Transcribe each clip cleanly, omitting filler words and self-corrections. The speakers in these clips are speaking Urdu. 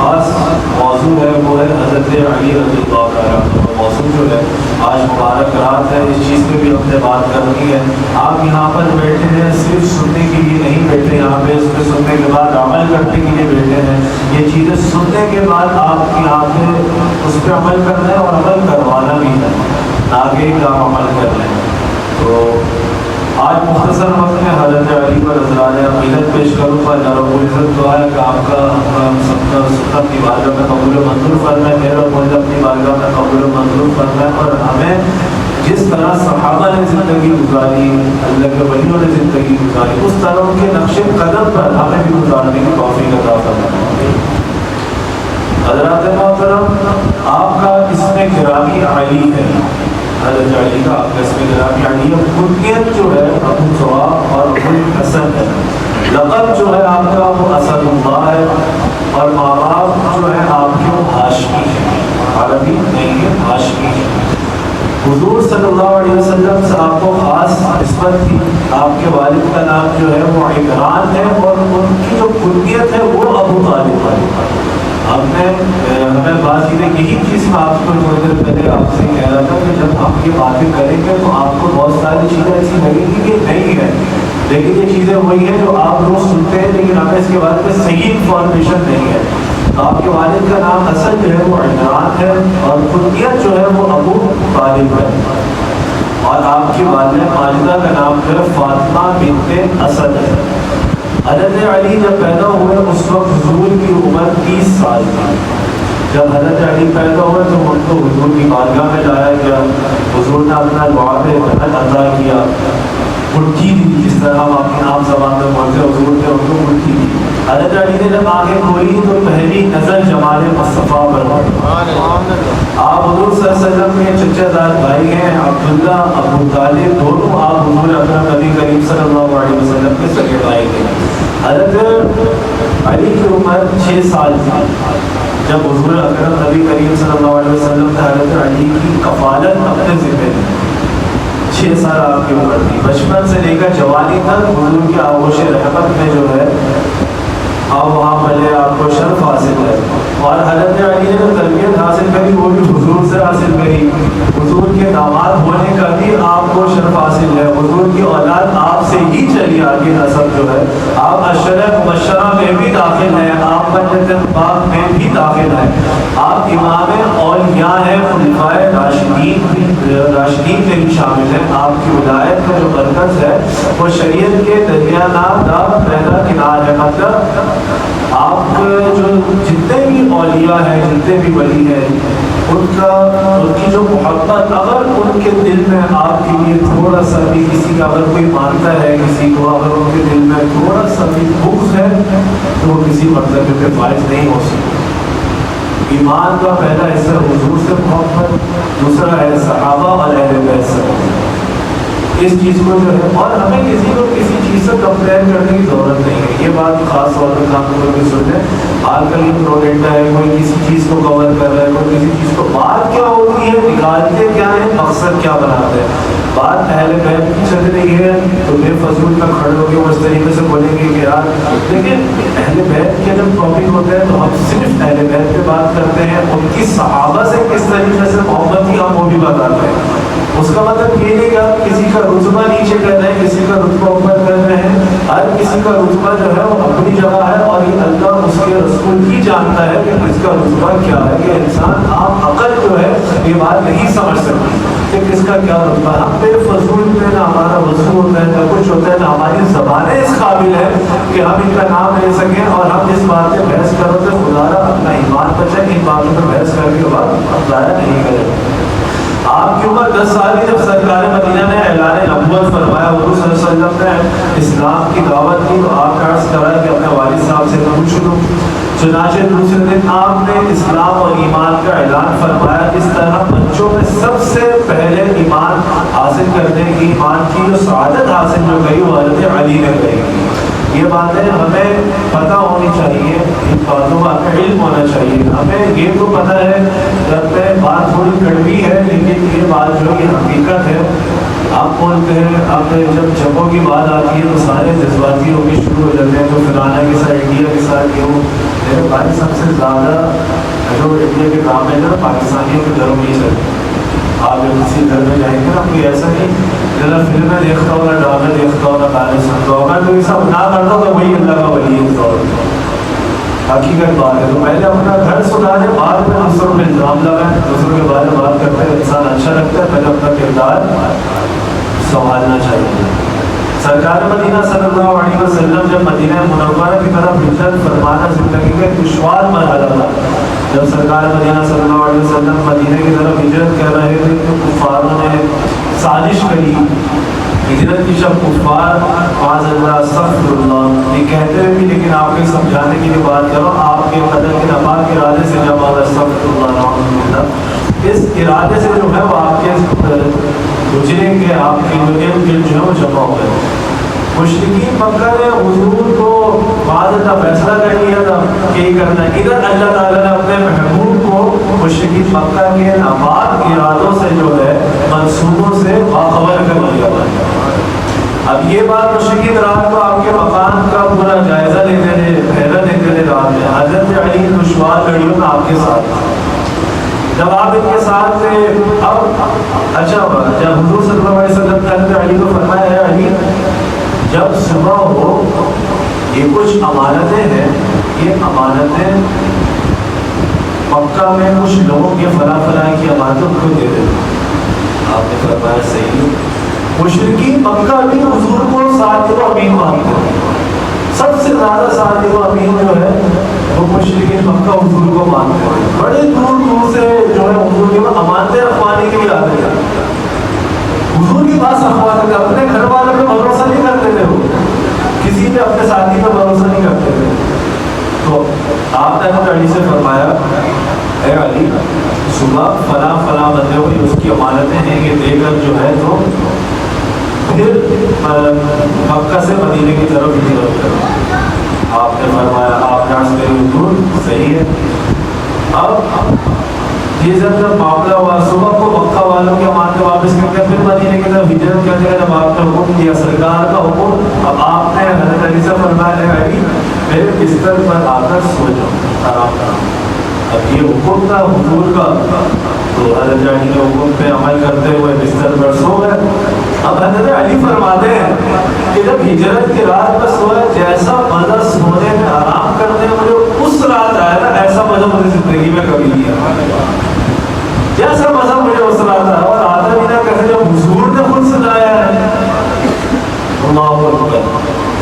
خاص موضوع ہے وہ ہے حضرت علی رضی اللہ عنہ. موضوع جو ہے آج مبارک رات ہے, اس چیز پہ بھی ہم نے بات کرنی ہے. آپ یہاں پر بیٹھے ہیں صرف سننے کے لیے نہیں بیٹھے یہاں پہ, اس پہ سننے کے بعد عمل کرنے کے لیے بیٹھے ہیں. یہ چیزیں سننے کے بعد آپ یہاں پہ اس پہ عمل کرنا ہے اور عمل کروانا بھی ہے, آگے کا عمل کر لیں. تو آج مختصر وقت میں حضرت علی پر ازراج عقیدت پیش کروں پر رب العزت دعا ہے کہ آپ کا سب کا سب اپنی بارگاہ میں قبول و منظور فرمائے, میرا مجھے اپنی بارگاہ میں قبول و منظور فرمائے, اور ہمیں جس طرح صحابہ نے زندگی گزاری, اللہ کے ولیوں نے زندگی گزاری, اس طرح ان کے نقش قدم پر ہمیں بھی گزارنے کی توفیق عطا فرمائے. حضرات محترم, آپ کا اسم گرامی علی ہے, حضرت علی کا آپ کا اسم گرامی علی ہے. کنیت جو ہے ابو ثواب اور ابو الحسن ہے. لقب جو ہے آپ کا وہ اسد اللہ ہے, اور ماں باپ جو ہے آپ کے وہ ہاشمی ہیں, عربی نہیں ہے, ہاشمی ہے. حضور صلی اللہ علیہ وسلم سے آپ کو خاص نسبت تھی. آپ کے والد کا نام جو ہے وہ عمران ہے, اور ان کی جو کنیت ہے وہ ابو طالب ہے. ہمیں بات یہی چیز میں آپ کو تھوڑی دیر پہلے آپ سے کہہ رہا تھا کہ جب ہم یہ باتیں کریں گے تو آپ کو بہت ساری چیزیں ایسی لگیں گی کہ نہیں ہے, لیکن یہ چیزیں وہی ہیں جو آپ لوگ سنتے ہیں, لیکن ہمیں اس کے بارے میں صحیح انفارمیشن نہیں ہے. آپ کے والد کا نام اصل جو ہے وہ عمران ہے, اور کنیت جو ہے وہ ابو طالب ہے, اور آپ کی والدہ ماجدہ کا نام جو ہے فاطمہ بنت اسد ہے. حضرت علی جب پیدا ہوئے اس وقت حضور کی عمر 30 سال تھی. جب حضرت علی پیدا ہوئے تو ان کو حضور کی بارگاہ میں لایا گیا. حضور نے اپنا لعاب رحمت عطا کیا, مٹھی دی, جس طرح ہم اپنی عام زبان میں بولتے ہیں, حضور نے ان کو مٹھی دی. حضرت علی نے جب آنکھیں کھولی تو پہلی نظر جمال مصطفیٰ پر پڑی. آپ حضور صلی اللہ علیہ وسلم کے چچا زاد بھائی ہیں عبداللہ, ابو طالب, دونوں آپ حضور اکرم نبی کریم صلی اللہ علیہ وسلم کے سگے بھائی ہیں. حضرت علی کی عمر 6 سال تھی جب حضور اکرم نبی کریم صلی اللہ علیہ وسلم نے حضرت علی کی کفالت اپنے ذمہ لی. 6 سال آپ کی عمر تھی. بچپن سے لے کر جوانی تک حضور کی آغوش رحمت میں جو ہے آپ وہاں پہلے آپ کو شرف حاصل ہے. اور حضرت علی نے جو تربیت حاصل کری وہ بھی حضور سے حاصل کری. حضور کے داماد ہونے کا بھی آپ کو شرف حاصل ہے. حضور کی اولاد آپ سے ہی چلی آگے نسب جو ہے. آپ عشرہ مبشرہ میں بھی داخل ہیں, آپ جنت پاک میں بھی داخل ہیں. آپ امام اولیاء ہیں, خلفائے راشدین میں بھی شامل ہیں. آپ کی ولایت کا جو مرکز ہے وہ شریعت کے دریا نام دا پیدا کنار ہے. مطلب آپ جو جتنے بھی اولیاء ہیں, جتنے بھی ولی ہیں, ان کی جو محبت اگر ان کے دل میں آپ کے لیے تھوڑا سا بھی, کسی کا اگر کوئی مانتا ہے کسی کو, اگر ان کے دل میں تھوڑا سا بھی بغض ہے تو وہ کسی مطلب پہ فائز نہیں ہو سکتا. ایمان کا پہلا حصہ حضور سے محبت, دوسرا ہے صحابہ اور اہل بیت سے محبت. اس چیز کو جو ہے, اور ہمیں کسی کو کسی چیز سے کمپیئر کرنے کی ضرورت نہیں ہے. یہ بات خاص طور پر کام کر کے سن لیں. آج کل یہ پروڈکٹ ہے, کوئی کسی چیز کو کور کر رہا ہے, کوئی کسی چیز کو, بات کیا ہوتی ہے, نکالتے کیا ہے, مقصد کیا بناتے ہیں. بات اہل بیت کی چل رہی ہے تو بے فضول میں کھڑے ہو کے اس طریقے سے بولیں گے کہ یار, لیکن اہل بیت کے جب ٹاپک ہوتے ہیں تو ہم صرف اہل بیت پہ بات کرتے ہیں. ان کی صحابہ سے کس طریقے سے محبت کی ہم وہ بھی بتاتے ہیں. اس کا مطلب یہ نہیں کہ آپ کسی کا رتبہ نیچے کر رہے ہیں, کسی کا رتبہ اوپر کر رہے ہیں. ہر کسی کا رتبہ جو ہے وہ اپنی جگہ ہے, اور یہ اللہ اس کے رسول ہی جانتا ہے کہ کس کا رتبہ کیا ہے. کہ انسان عام عقل جو ہے یہ بات نہیں سمجھ سکتی کہ کس کا کیا رتبہ ہے. ہم بے فضول میں نہ ہمارا وضو ہوتا ہے, نہ کچھ ہوتا ہے, نہ ہماری زبانیں اس قابل ہے کہ ہم ان کا نام لے سکیں, اور ہم اس بات پہ بحث کرو تو خدا را اپنا ایمان بچائے. ان باتوں پہ بحث کر کے بعد ضائع نہیں کرے. آپ کی عمر 10 سال کی جب سرکار مدینہ نے اعلان نبوت فرمایا, حضور صلی اللہ علیہ وسلم نے اسلام کی دعوت دی, تو آپ کا عرض کرا کہ اپنے والد صاحب سے پوچھ لوں. چنانچہ دوسرے دن آپ نے اسلام اور ایمان کا اعلان فرمایا. اس طرح بچوں میں سب سے پہلے ایمان حاصل کرنے کی, ایمان کی جو سعادت حاصل جو گئی وہ حضرت علی نے گئی. یہ باتیں ہمیں پتہ ہونی چاہیے, ان باتوں کا ہمیں علم ہونا چاہیے. ہمیں یہ تو پتہ ہے, جب میں بات تھوڑی کڑوی ہے لیکن یہ بات جو یہ حقیقت ہے. آپ بولتے ہیں, اب جب جگہوں کی بات آتی ہے تو سارے جذباتی ہو کے شروع ہو جاتے ہیں, تو فلانا کے ساتھ انڈیا کے ساتھ کیوں؟ میرے بھائی سب سے زیادہ جو انڈیا کے کام ہے نا پاکستانیوں کے گھروں میں ہی چلتے ہیں. آپ جب کسی گھر میں جائیں گے نا کوئی ایسا نہیں نہ فلمیں دیکھتا ہو نہ ڈرامے دیکھتا ہو نہ گانے سنتا ہو. اگر کوئی سب نہ کرتا تو وہی اللہ کا ولی ہے. حقیقت بات ہے. تو پہلے اپنا گھر سدھارے بعد میں دوسروں میں الزام لگائیں. دوسروں کے بارے میں بات کرتے ہیں انسان اچھا لگتا ہے. پہلے اپنا کردار سنبھالنا چاہیے. سرکار مدینہ صلی اللہ علیہ وسلم جب مدینہ منورہ کی طرف ہجرت فرمانا زندگی کا دشوار مرحلہ تھا. جب سرکار مدینہ صلی اللہ علیہ وسلم مدینہ کی طرف ہجرت کر رہے تھے تو کفاروں نے سازش کری. ہجرت کی شب کفار معاذ اللہ استغفر اللہ یہ کہتے ہوئے بھی لیکن آپ کو سمجھانے کی بھی بات کرو آپ کے قدر کے نپاک ارادے سے جب آپ استغفر اللہ اس ارادے سے جو ہے وہ آپ کے گزرے کے آپ کے جو ہے وہ جمع ہو گئے. مشرکین مکہ نے حضور کو بعد کا فیصلہ کر لیا تھا کہ یہ کرنا ہے. ادھر اللہ تعالیٰ نے اپنے محبوب کو مشرکین مکہ کے ناپاک ارادوں سے جو ہے منصوبوں سے باخبر کر لیا. اب یہ بات مشرکین رات کو آپ کے مقام کا پورا جائزہ لیتے تھے پہلا لیتے تھے رات میں. حضرت علی دشوار گھڑیوں میں آپ کے ساتھ جب آپ ان کے ساتھ تھے. اب اچھا جب حضور صلی اللہ علیہ وسلم حضرت علی کو فرمایا ہے علی جب صبح ہو یہ کچھ امانتیں ہیں یہ امانتیں مکہ میں کچھ لوگوں کے فلاں فلاں کی امانتوں کو دے دیں. آپ نے فرمایا صحیح. مشرکین مکہ بھی حضور کو صادق و امین مانتے ہیں. سب سے زیادہ صادق و امین جو ہے وہ مشرکین مکہ حضور کو مانتے ہیں. بڑے دور دور سے جو ہے حضور کی امانتیں رکھوانے کے لیے آتے ہیں. حضور کے پاس رکھواتے تھے. اپنے گھر والوں پہ بھروسہ نہیں کرتے تھے. وہ کسی پہ اپنے ساتھی پہ بھروسہ نہیں کرتے تھے. تو آپ نے حضرت علی سے فرمایا اے علی صبح فلاں فلاں بندے ہوئی اس کی امانتیں ہیں یہ دے کر جو ہے تو پھر مکہ سے مدینے کی طرف ہجرت کرو. آپ نے فرمایا آپ جانچ میرے حضور صحیح ہے. اب یہ جب معاملہ ہوا صبح کو مکہ والوں کے امانتیں واپس کر کے پھر مدینے کی طرف ہجرت کرنے کا جب آپ نے حکم دیا سرکار کا حکم اب آپ نے حضرت علی سے فرمایا ہے علی میرے بستر پر آ کر سو جاؤ آرام کرو. اب یہ حکم تھا حضور کا تو حضرت علی کے حکم پہ عمل کرتے ہوئے بستر پر سو گئے. اب حضرت علی فرماتے ہیں کہ جب ہجرت کی رات میں سویا جیسا مزہ سونے میں آرام کرنے میں مجھے اس رات آیا نا ایسا مزہ مجھے زندگی میں کبھی نہیں آیا. جیسا مزہ مجھے اس رات آیا اور آدھا بھی نہ کہتے جب حضور نے خود سنایا ہے. اللہ اکبر.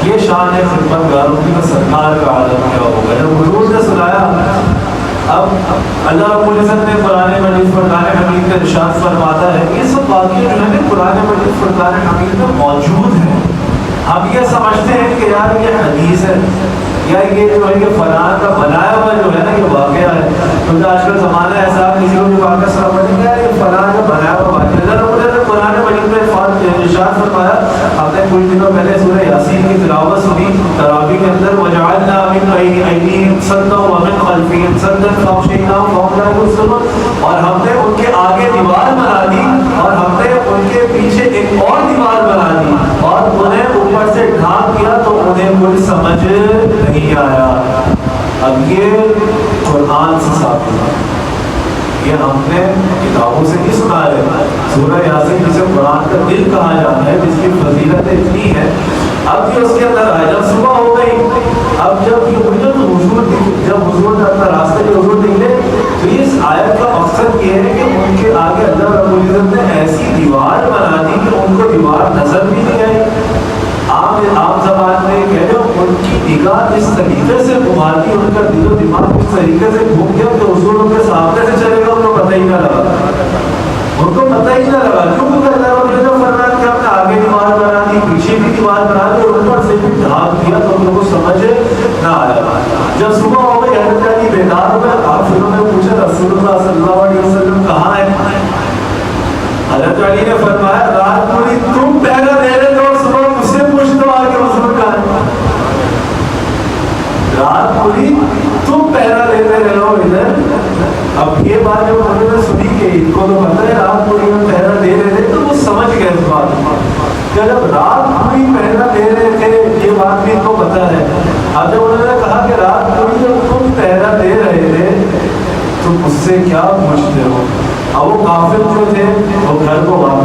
یہ شان ہے خدمت گاروں کی تو سرکار کا عالم کیا ہوگا جب حضور نے سنایا. اب اللہ رب العزت نے قرآن مجید فرقان حمید کا ارشاد فرماتا ہے یہ سب باتیں جو ہے قرآن مجید فرقان حمید میں موجود ہیں. ہم یہ سمجھتے ہیں کہ یار یہ حدیث ہے یا یہ جو ہے کہ فلاں کا بنایا ہوا جو ہے نا یہ واقعہ ہے. کیونکہ آج کل زمانہ ایسا کسی کو بھی واقعہ سمجھ گیا یہ فلاں کا بنایا ہوا واقعہ. اللہ رب العزت نے قرآن مجید میں ارشاد فرمایا. ہم نے کچھ دنوں پہلے سورہ یاسین کی تلاوت سنی تراویح کے اندر وجعلنا من بین ایدیہم سدا ومن خلفہم سدا فاغشیناہم فہم لا یبصرون. اور ہم نے ان کے آگے دیوار بنا دی اور ہم نے ان کے پیچھے ایک اور دیوار بنا دی اور انہیں اوپر سے ڈھانپ دیا تو انہیں کوئی سمجھ نہیں آیا. اب یہ قرآن سے ثابت ہے. یہ ہم نے کتابوں سے نہیں سنا رہے. سورہ یاسین جسے قرآن کا دل کہا جاتا ہے جس کی فضیلت اتنی ہے. اب یہ اس کے اندر آیا جب صبح ہو گئی. اب جب حضور نے اپنا راستے کے حضور نکلے تو اس آیت کا مقصد یہ ہے کہ ان کے آگے اللہ رب العزت نے ایسی دیوار بنا دی کہ ان کو دیوار نظر بھی نہیں آئی. عام زبان میں کہہ رہے ہو ان کی نگاہ اس طریقے سے گھماتی ان کا دل و دماغ اس طریقے سے گھوم گیا کہ حضور ان کے سامنے سے چلے گا ان کو پتہ ہی نہ لگا. ان کو پتہ ہی نہ لگا کیونکہ اللہ رب العزت فرمایا کہ ہم نے آگے دیوار بنا دی پیچھے بھی دیوار بنا دی اور اوپر سے بھی ڈھانپ دیا تو ان لوگوں کو سمجھ نہ آیا. جب صبح ہو گئی حضرت علی بیدار ہوئے. آپ پھر انہوں نے پوچھا رسول اللہ صلی اللہ علیہ وسلم کہاں ہے. حضرت علی نے فرمایا رات پوری تم پہرا دے رہے تھے اور صبح مجھ سے پوچھ دو آگے حضور کہاں ہے. رات پوری تم پہرا دیتے رہے ہو ادھر. اب یہ بات جب انہوں نے سنی کہ ان کو تو پتہ ہے رات پوری میں پہرا دے رہے تھے تو وہ سمجھ گئے اس بات کہ جب رات پوری پہرا دے رہے تھے یہ بات بھی ان کو پتہ ہے. اب جب انہوں نے کہا کہ مجھ سے کیا پوچھتے ہو؟ اب وہ کافر جو تھے وہ گھر کو واپس